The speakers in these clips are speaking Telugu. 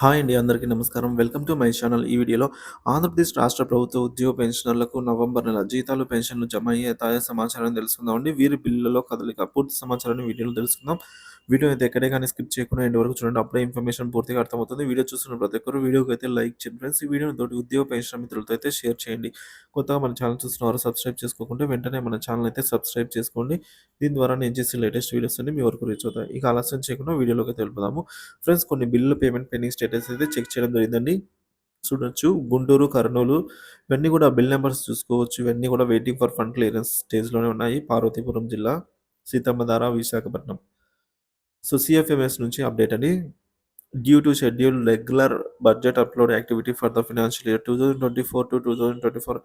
హాయ్ అండి. అందరికీ నమస్కారం. Welcome to my channel. ఈ వీడియోలో ఆంధ్రప్రదేశ్ రాష్ట్ర ప్రభుత్వ ఉద్యోగ పెన్షనర్లకు నవంబర్ నెల జీతాలు, పెన్షన్లు జమ అయ్యే తాజా సమాచారాన్ని తెలుసుకుందామండి. వీరి బిల్లులలో కదలిక పూర్తి సమాచారాన్ని వీడియోలో తెలుసుకుందాం. వీడియో అయితే ఎక్కడే గాని స్కిప్ చేయకుండా ఎండ్ వరకు చూడండి. అప్పుడే ఇన్ఫర్మేషన్ పూర్తిగా అర్థమవుతుంది. వీడియో చూస్తున్న ప్రతి ఒక్కరు వీడియోకి అయితే లైక్ చేయండి ఫ్రెండ్స్. ఈ వీడియోని తోటి ఉద్యోగ పెన్షన్ మిత్రులతో అయితే షేర్ చేయండి. కొత్తగా మన ఛానల్ చూస్తున్నవారు సబ్స్క్రైబ్ చేసుకోకుంటే వెంటనే మన ఛానల్ అయితే సబ్స్క్రైబ్ చేసుకోండి. దీని ద్వారా నేను చేసే లేటెస్ట్ వీడియోస్ అన్ని మీ వరకు రీచ్ అవుతాయి. ఇక ఆలస్యం చేయకుండా వీడియోలోకి తెలుపుదాము. ఫ్రెండ్స్ కొన్ని బిల్లుల పేమెంట్ పెండింగ్ స్టేటస్ అయితే చెక్ చేయడం జరిగిందండి. చూడొచ్చు. గుంటూరు, కర్నూలు ఇవన్నీ కూడా బిల్ నంబర్స్ చూసుకోవచ్చు. ఇవన్నీ కూడా వెయిటింగ్ ఫర్ ఫండ్ క్లియరెన్స్ స్టేజ్‌లోనే ఉన్నాయి. పార్వతీపురం జిల్లా, సీతమ్మధార, విశాఖపట్నం. సో, సీఎఫ్ఎంఎస్ నుంచి అప్డేట్ అండి. Due to schedule regular budget upload activity for the financial year 2024-2025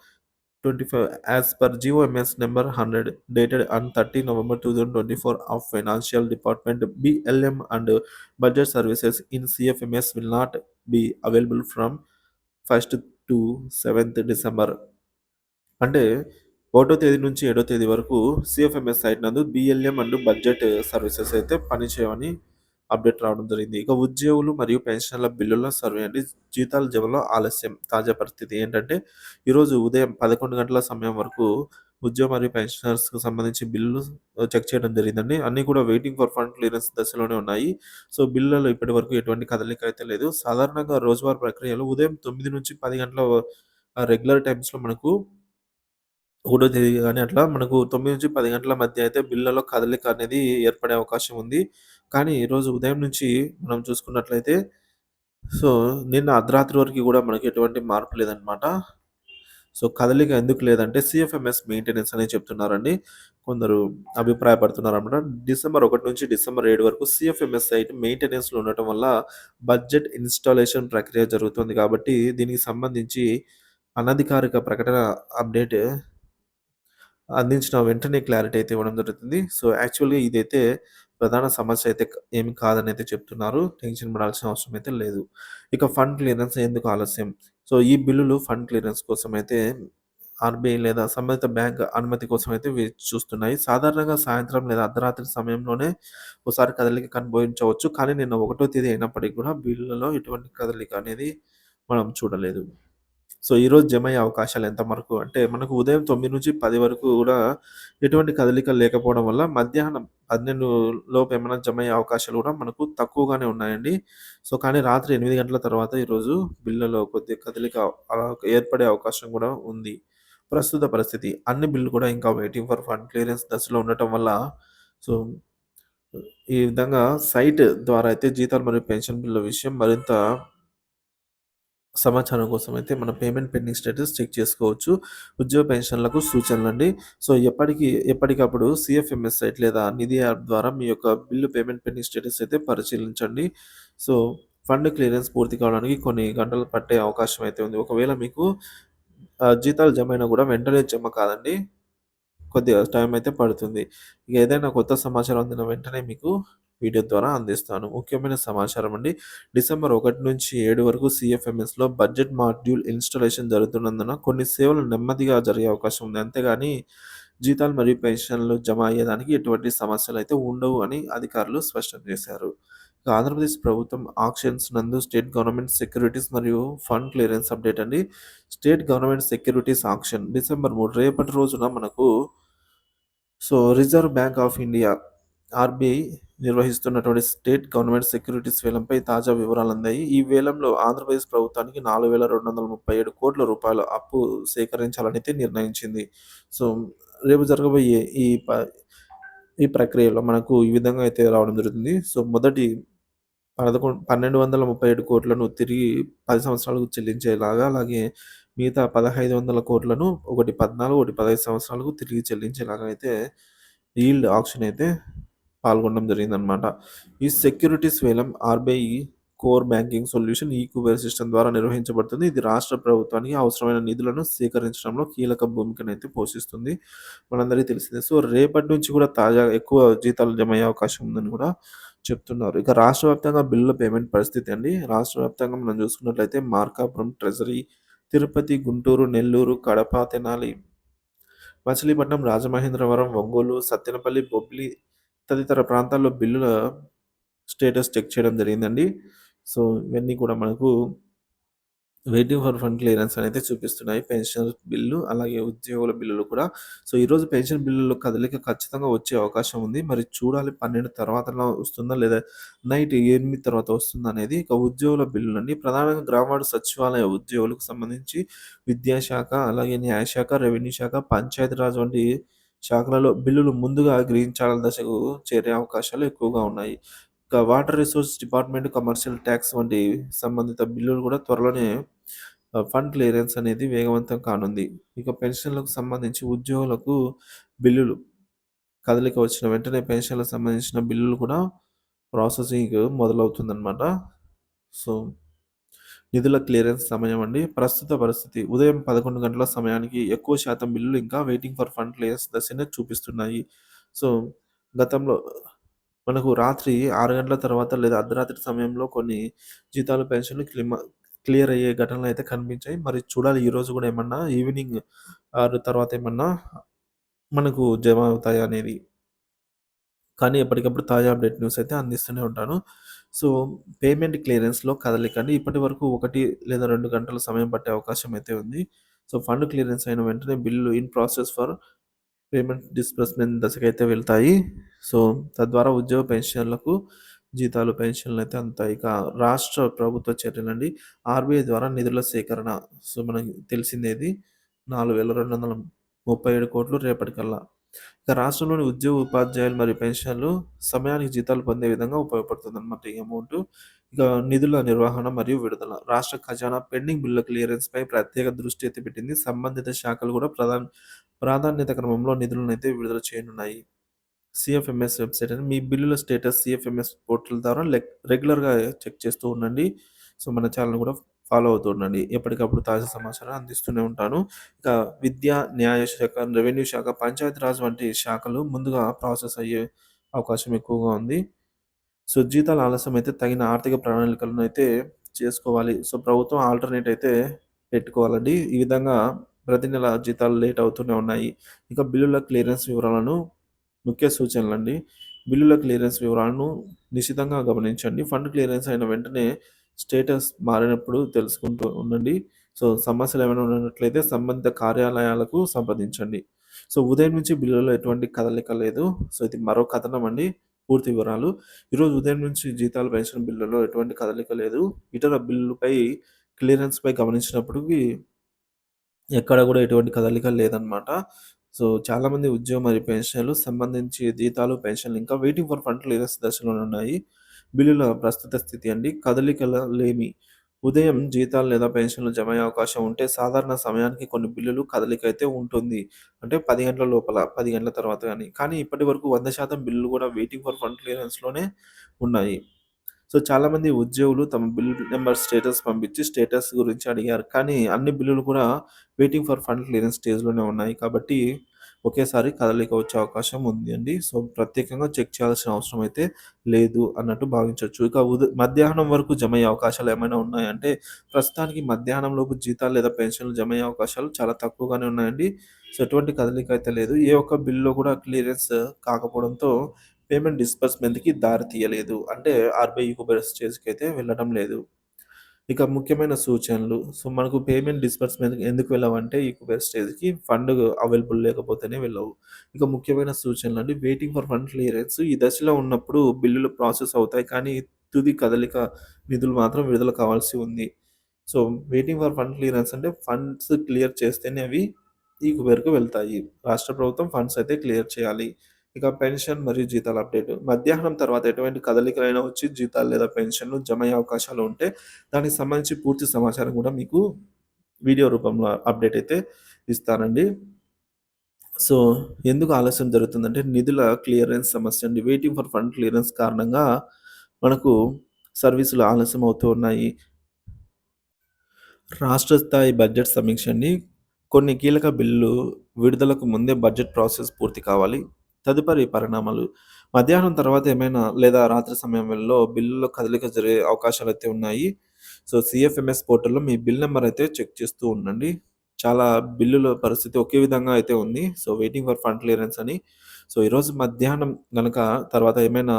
as per GOMS number 100 dated on 30 November 2024 of Financial Department, BLM and budget services in CFMS will not be available from 1st to 7th December. అంటే 1 తేదీ నుంచి 7 తేదీ వరకు సీఎఫ్ఎంఎస్ సైట్ నందు బీఎల్ఎం అండ్ బడ్జెట్ సర్వీసెస్ అయితే పనిచేయవని అప్డేట్ రావడం జరిగింది. ఇక ఉద్యోగులు మరియు పెన్షనర్ల బిల్లుల సర్వే అండి. జీతాల జమలో ఆలస్యం. తాజా పరిస్థితి ఏంటంటే ఈరోజు ఉదయం 11 గంటల సమయం వరకు ఉద్యోగ మరియు పెన్షనర్స్‌కి సంబంధించి బిల్లులు చెక్ చేయడం జరిగిందండి. అన్నీ కూడా వెయిటింగ్ ఫర్ ఫండ్ క్లియరెన్స్ దశలోనే ఉన్నాయి. సో, బిల్లులలో ఇప్పటివరకు ఎటువంటి కదలిక అయితే లేదు. సాధారణంగా రోజువారీ ప్రక్రియలో ఉదయం 9 నుంచి 10 గంటల రెగ్యులర్ టైమ్స్‌లో మనకు ఒకటో తేదీ గాని అట్లా మనకు 9-10 గంటల మధ్య అయితే బిల్లులో కదలిక అనేది ఏర్పడే అవకాశం ఉంది. కానీ ఈరోజు ఉదయం నుంచి మనం చూసుకున్నట్లయితే సో, నిన్న అర్ధరాత్రి వరకు గూడా మనకి ఎటువంటి మార్పు లేదనమాట. సో, కదలిక ఎందుకు లేదంటే సీఎఫ్ఎంఎస్ మెయింటెనెన్స్ అనే చెప్తున్నారండి. కొందరు అభిప్రాయపడుతున్నారనమాట. డిసెంబర్ 1 నుంచి డిసెంబర్ 7 వరకు సీఎఫ్ఎంఎస్ సైట్ మెయింటెనెన్స్‌లో ఉండటం వల్ల బడ్జెట్ ఇన్‌స్టాలేషన్ ప్రక్రియ జరుగుతుంది కాబట్టి దీనికి సంబంధించి అనధికారిక ప్రకటన అప్డేట్ అందించిన వెంటనే క్లారిటీ అయితే ఇవ్వడం జరుగుతుంది. సో, యాక్చువల్‌గా ఇదైతే ప్రధాన సమస్య అయితే ఏమి కాదనైతే చెప్తున్నారు. టెన్షన్ పడాల్సిన అవసరం అయితే లేదు. ఇక ఫండ్ క్లియరెన్స్ ఎందుకు ఆలస్యం? సో, ఈ బిల్లులు ఫండ్ క్లియరెన్స్ కోసమైతే ఆర్‌బీఐ లేదా సంబంధిత బ్యాంక్ అనుమతి కోసం అయితే వేచి చూస్తున్నాయి. సాధారణంగా సాయంత్రం లేదా అర్ధరాత్రి సమయంలోనే ఓసారి కదలిక కనిపించవచ్చు. కానీ నిన్న 1 తేదీ అయినప్పటికి కూడా బిల్లులలో ఎటువంటి కదలిక అనేది మనం చూడలేదు. సో, ఈరోజు జమయ్యే అవకాశాలు ఎంత వరకు అంటే, మనకు ఉదయం 9-10 వరకు గూడా ఎటువంటి కదలికలు లేకపోవడం వల్ల మధ్యాహ్నం 12 లోపు ఏమైనా జమయ్యే అవకాశాలు గూడా మనకు తక్కువగానే ఉన్నాయండి. సో, కానీ రాత్రి 8 గంటల తర్వాత ఈరోజు బిల్లులో కొద్దిగా కదలిక ఏర్పడే అవకాశం గూడా ఉంది. ప్రస్తుత పరిస్థితి అన్ని బిల్లులు కూడా ఇంకా వెయిటింగ్ ఫర్ ఫండ్ క్లియరెన్స్ దశలో ఉండటం వల్ల సో, ఈ విధంగా సైట్ ద్వారా అయితే జీతాలు మరియు పెన్షన్ బిల్లుల విషయం మరింత సమాచారం కోసమైతే మన పేమెంట్ పెండింగ్ స్టేటస్ చెక్ చేసుకోవచ్చు. ఉద్యోగ పెన్షన్‌లకు సూచనలండి. సో, ఎప్పటికప్పుడు సీఎఫ్ఎంఎస్ సైట్ లేదా నిధి యాప్ ద్వారా మీ యొక్క బిల్లు పేమెంట్ పెండింగ్ స్టేటస్ అయితే పరిశీలించండి. సో, ఫండ్ క్లియరెన్స్ పూర్తి కావడానికి కొన్ని గంటలు పట్టే అవకాశం అయితే ఉంది. ఒకవేళ మీకు జీతాలు జమైనా గూడా వెంటనే జమ కాదండి. కొద్దిగా టైం అయితే పడుతుంది. ఇక ఏదైనా కొత్త సమాచారం అందిన వెంటనే మీకు వీడియో ద్వారా అందిస్తాను. ముఖ్యమైన సమాచారం అండి. డిసెంబర్ 1 నుంచి 7 వరకు సీఎఫ్ఎంఎస్‌లో బడ్జెట్ మాడ్యూల్ ఇన్‌స్టాలేషన్ జరుగుతున్నందున కొన్ని సేవలు నెమ్మదిగా జరిగే అవకాశం ఉంది. అంతేగాని జీతాలు మరియు పెన్షన్‌లు జమ అయ్యేదానికి ఎటువంటి సమస్యలైతే ఉండవు అని అధికారులు స్పష్టం చేశారు. ఇక ఆంధ్రప్రదేశ్ ప్రభుత్వం ఆక్షన్స్ నందు స్టేట్ గవర్నమెంట్ సెక్యూరిటీస్ మరియు ఫండ్ క్లియరెన్స్ అప్డేట్ అండి. State government securities auction December 3 రేపటి రోజున మనకు so, reserve bank of India RBI నిర్వహిస్తున్నటువంటి స్టేట్ గవర్నమెంట్ సెక్యూరిటీస్ వేలంపై తాజా వివరాలందాయి. ఈ వేలంలో ఆంధ్రప్రదేశ్ ప్రభుత్వానికి రూ. 4,237,00,00,000 అప్పు సేకరించాలనైతే నిర్ణయించింది. సో, రేపు జరగబోయే ఈ ప్రక్రియలో మనకు ఈ విధంగా అయితే రావడం జరుగుతుంది. సో, మొదటి 1,237,00,00,000 తిరిగి 10 సంవత్సరాలకు చెల్లించేలాగా, అలాగే మిగతా 1,500,00,00,000 ఒకటి 14, ఒకటి 15 సంవత్సరాలకు తిరిగి చెల్లించేలాగా అయితే ఈల్డ్ ఆక్షన్ అయితే పాల్గొనడం జరిగిందనమాట. ఈ సెక్యూరిటీస్ వేలం RBI core banking solution eKuber system ద్వారా నిర్వహించబడుతుంది. ఇది రాష్ట్ర ప్రభుత్వానికి అవసరమైన నిధులను సేకరించడంలో కీలక భూమికనైతే పోషిస్తుంది. మనందరికీ తెలిసిందే. సో, రేపటి నుంచి కూడా తాజాగా ఎక్కువ జీతాలు జమయ్యే అవకాశం ఉందని కూడా చెప్తున్నారు. ఇక రాష్ట్ర వ్యాప్తంగా బిల్లుల పేమెంట్ పరిస్థితి అండి. రాష్ట్ర వ్యాప్తంగా మనం చూసుకున్నట్లయితే మార్కాపురం, ట్రెజరీ, తిరుపతి, గుంటూరు, నెల్లూరు, కడప, తెనాలి, మచిలీపట్నం, రాజమహేంద్రవరం, ఒంగోలు, సత్తెనపల్లి, బొబ్బిలి తదితర ప్రాంతాల్లో బిల్లుల స్టేటస్ చెక్ చేయడం జరిగిందండి. సో, ఇవన్నీ కూడా మనకు వెయిటింగ్ ఫర్ ఫండ్ క్లియరెన్స్ అనైతే చూపిస్తున్నాయి. పెన్షన్ బిల్లు, అలాగే ఉద్యోగుల బిల్లులు కూడా. సో, ఈరోజు పెన్షన్ బిల్లులు కదలిక ఖచ్చితంగా వచ్చే అవకాశం ఉంది. మరి చూడాలి 12 తర్వాతలా వస్తుందా? లేదా నైట్ 8 తర్వాత వస్తుందా అనేది. ఇక ఉద్యోగుల బిల్లులండి. ప్రధానంగా గ్రామ సచివాలయ ఉద్యోగులకు సంబంధించి విద్యాశాఖ, అలాగే న్యాయశాఖ, రెవెన్యూ శాఖ, పంచాయతీరాజ్ వంటి శాఖలలో బిల్లులు ముందుగా గ్రీన్ ఛానెల్ దశకు చేరే అవకాశాలు ఎక్కువగా ఉన్నాయి. ఇక water resource department, commercial tax వంటి సంబంధిత బిల్లులు కూడా త్వరలోనే ఫండ్ క్లియరెన్స్ అనేది వేగవంతం కానుంది. ఇక పెన్షన్‌లకు సంబంధించి ఉద్యోగులకు బిల్లులు కదలిక వచ్చిన వెంటనే పెన్షన్‌లకు సంబంధించిన బిల్లులు కూడా ప్రాసెసింగ్ మొదలవుతుందనమాట. సో, నిధుల క్లియరెన్స్ సమయం అండి. ప్రస్తుత పరిస్థితి ఉదయం 11 గంటల సమయానికి ఎక్కువ శాతం బిల్లులు ఇంకా వెయిటింగ్ ఫర్ ఫండ్ క్లియరెన్స్ దశనే చూపిస్తున్నాయి. సో, గతంలో మనకు రాత్రి 6 గంటల తర్వాత లేదా అర్ధరాత్రి సమయంలో కొన్ని జీతాలు, పెన్షన్‌లు క్లియర్ అయ్యే ఘటనలయితే కనిపించాయి. మరి చూడాలి ఈరోజు గూడా ఏమన్నా ఈవినింగ్ 6 తర్వాత ఏమన్నా మనకు జమ అవుతాయా అనేది. కానీ ఎప్పటికప్పుడు తాజా అప్డేట్ న్యూస్ అయితే అందిస్తూనే ఉంటాను. సో, పేమెంట్ క్లియరెన్స్‌లో కదలికండి. ఇప్పటివరకు 1 లేదా 2 గంటల సమయం పట్టే అవకాశం అయితే ఉంది. సో, ఫండ్ క్లియరెన్స్ అయిన వెంటనే bill in process for payment disbursement దశకైతే వెళ్తాయి. సో, తద్వారా ఉద్యోగ పెన్షన్‌లకు జీతాలు, పెన్షన్‌లయితే అందుతాయి. ఇక రాష్ట్ర ప్రభుత్వ చర్యలండి. ఆర్‌బీఐ ద్వారా నిధుల సేకరణ. సో, మనకి తెలిసిందే ఇది. 4,237,00,00,000 రేపటికల్లా. ఇక రాష్ట్రంలోని ఉద్యోగ, ఉపాధ్యాయులు మరియు పెన్షన్‌లు సమయానికి జీతాలు పొందే విధంగా ఉపయోగపడుతుందన్నమాట ఈ అమౌంటు. ఇక నిధుల నిర్వహణ మరియు విడుదల. రాష్ట్ర ఖజానా పెండింగ్ బిల్లుల క్లియరెన్స్‌పై ప్రత్యేక దృష్టి అయితే పెట్టింది. సంబంధిత శాఖలు కూడా ప్రాధాన్యత క్రమంలో నిధులనైతే విడుదల చేయనున్నాయి. సీఎఫ్ఎంఎస్ వెబ్‌సైట్ అని మీ బిల్లుల స్టేటస్ సీఎఫ్ఎంఎస్ పోర్టల్ ద్వారా రెగ్యులర్‌గా చెక్ చేస్తూ ఉండండి. సో, మన ఛానెల్‌ని కూడా ఫాలో అవుతూ ఉండండి. ఎప్పటికప్పుడు తాజా సమాచారం అందిస్తూనే ఉంటాను. ఇక విద్య, న్యాయ శాఖ, రెవెన్యూ శాఖ, పంచాయతీరాజ్ వంటి శాఖలు ముందుగా ప్రాసెస్ అయ్యే అవకాశం ఎక్కువగా ఉంది. సో, జీతాల ఆలస్యం అయితే తగిన ఆర్థిక ప్రణాళికలను అయితే చేసుకోవాలి. సో, ప్రభుత్వం ఆల్టర్‌నేట్ అయితే పెట్టుకోవాలండి. ఈ విధంగా ప్రతి నెల జీతాలు లేట్ అవుతూనే ఉన్నాయి. ఇక బిల్లుల క్లియరెన్స్ వివరాలను ముఖ్య సూచనలండి. బిల్లుల క్లియరెన్స్ వివరాలను నిశితంగా గమనించండి. ఫండ్ క్లియరెన్స్ అయిన వెంటనే స్టేటస్ మారినప్పుడు తెలుసుకుంటూ ఉండండి. సో, సమస్యలేమైనా ఉన్నట్లయితే సంబంధిత కార్యాలయాలకు సంప్రదించండి. సో, ఉదయం నుంచి బిల్లులో ఎటువంటి కదలిక లేదు. సో, ఇది మరో కథనం అండి. పూర్తి వివరాలు. ఈరోజు ఉదయం నుంచి జీతాలు, పెన్షన్ బిల్లులో ఎటువంటి కదలిక లేదు. ఇతర బిల్లులపై క్లియరెన్స్‌పై గమనించినప్పటికి ఎక్కడ గూడా ఎటువంటి కదలిక లేదనమాట. సో, చాలామంది ఉద్యోగం మరియు పెన్షన్‌లు సంబంధించి జీతాలు, పెన్షన్‌లు ఇంకా వెయిటింగ్ ఫర్ ఫండ్ క్లియరెన్స్ దశలోనే ఉన్నాయి. బిల్లుల ప్రస్తుత స్థితి అండి. కదలికల లేమి. ఉదయం జీతాలు లేదా పెన్షన్‌లు జమ అయ్యే అవకాశం ఉంటే సాధారణ సమయానికి కొన్ని బిల్లులు కదలిక అయితే ఉంటుంది. అంటే 10 గంటల లోపల, 10 గంటల తర్వాత గాని. కానీ ఇప్పటి వరకు 100% బిల్లులు గూడా వెయిటింగ్ ఫర్ ఫండ్ క్లియరెన్స్‌లోనే ఉన్నాయి. సో, చాలామంది ఉద్యోగులు తమ బిల్ నంబర్ స్టేటస్ పంపించి స్టేటస్ గురించి అడిగారు. కానీ అన్ని బిల్లులు కూడా వెయిటింగ్ ఫర్ ఫండ్ క్లియరెన్స్ స్టేజ్‌లోనే ఉన్నాయి. కాబట్టి ఒకేసారి కదలిక వచ్చే అవకాశం ఉంది అండి. సో, ప్రత్యేకంగా చెక్ చేయాల్సిన అవసరం అయితే లేదు అన్నట్టు భావించొచ్చు. ఇక మధ్యాహ్నం వరకు జమయ్యే అవకాశాలు ఏమైనా ఉన్నాయంటే ప్రస్తుతానికి మధ్యాహ్నం లోపు జీతాలు లేదా పెన్షన్‌లు జమయ్యే అవకాశాలు చాలా తక్కువగానే ఉన్నాయండి. సో, ఎటువంటి కదలిక అయితే లేదు. ఏ ఒక్క బిల్‌లో కూడా క్లియరెన్స్ కాకపోవడంతో పేమెంట్ డిస్బర్స్‌మెంట్‌కి దారి తీయలేదు. అంటే ఆర్‌బీఐ యూబర్ స్టేజ్‌కైతే వెళ్ళడం లేదు. ఇక ముఖ్యమైన సూచనలు. సో, మనకు పేమెంట్ డిస్బర్స్‌మెంట్‌కి ఎందుకు వెళ్ళవంటే ఈక్వల్ స్టేజ్‌కి ఫండ్ అవైలబుల్ లేకపోతేనే వెళ్ళవు. ఇక ముఖ్యమైన సూచనలండి వెయిటింగ్ ఫర్ ఫండ్ క్లియరెన్స్. ఈ దశలో ఉన్నప్పుడు బిల్లులు ప్రాసెస్ అవుతాయి. కానీ తుది కదలిక నిధులు మాత్రం విడుదల కావాల్సి ఉంది. So, waiting for fund clearance అంటే ఫండ్స్ క్లియర్ చేస్తేనే అవి ఈ కుబేర్‌కి వెళ్తాయి. రాష్ట్ర ప్రభుత్వం ఫండ్స్ అయితే క్లియర్ చేయాలి. ఇక పెన్షన్ మరియు జీతాల అప్డేట్. మధ్యాహ్నం తర్వాత ఎటువంటి కదలికలైనా వచ్చి జీతాలు లేదా పెన్షన్‌లు జమ అయ్యే అవకాశాలు ఉంటే దానికి సంబంధించి పూర్తి సమాచారం కూడా మీకు వీడియో రూపంలో అప్డేట్ అయితే ఇస్తానండి. సో, ఎందుకు ఆలస్యం జరుగుతుందంటే నిధుల క్లియరెన్స్ సమస్య అండి. వెయిటింగ్ ఫర్ ఫండ్ క్లియరెన్స్ కారణంగా మనకు సర్వీసులు ఆలస్యం అవుతూ ఉన్నాయి. రాష్ట్ర స్థాయి బడ్జెట్ సమీక్ష అండి. కొన్ని కీలక బిల్లులు విడుదలకు ముందే బడ్జెట్ ప్రాసెస్ పూర్తి కావాలి. తదుపరి పరిణామాలు మధ్యాహ్నం తర్వాత ఏమైనా లేదా రాత్రి సమయంలో బిల్లులో కదలిక జరిగే అవకాశాలైతే ఉన్నాయి. సో, సీఎఫ్ఎంఎస్ పోర్టల్‌లో మీ బిల్ నంబర్ అయితే చెక్ చేస్తూ ఉండండి. చాలా బిల్లుల పరిస్థితి ఒకే విధంగా అయితే ఉంది. So, waiting for fund clearance అని. సో, ఈరోజు మధ్యాహ్నం గనక తర్వాత ఏమైనా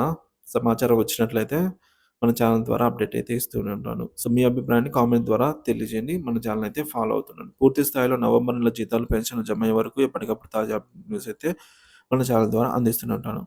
సమాచారం వచ్చినట్లయితే మన ఛానల్ ద్వారా అప్డేట్ అయితే ఇస్తూనే ఉంటాను. సో, మీ అభిప్రాయాన్ని కామెంట్ ద్వారా తెలియజేయండి. మన ఛానల్ అయితే ఫాలో అవుతుండండి. పూర్తి స్థాయిలో నవంబర్ నెల జీతాలు, పెన్షన్‌లు జమయ్యే వరకు ఎప్పటికప్పుడు తాజా న్యూస్ అయితే మన ఛానల్ ద్వారా అందిస్తూనే ఉంటాను.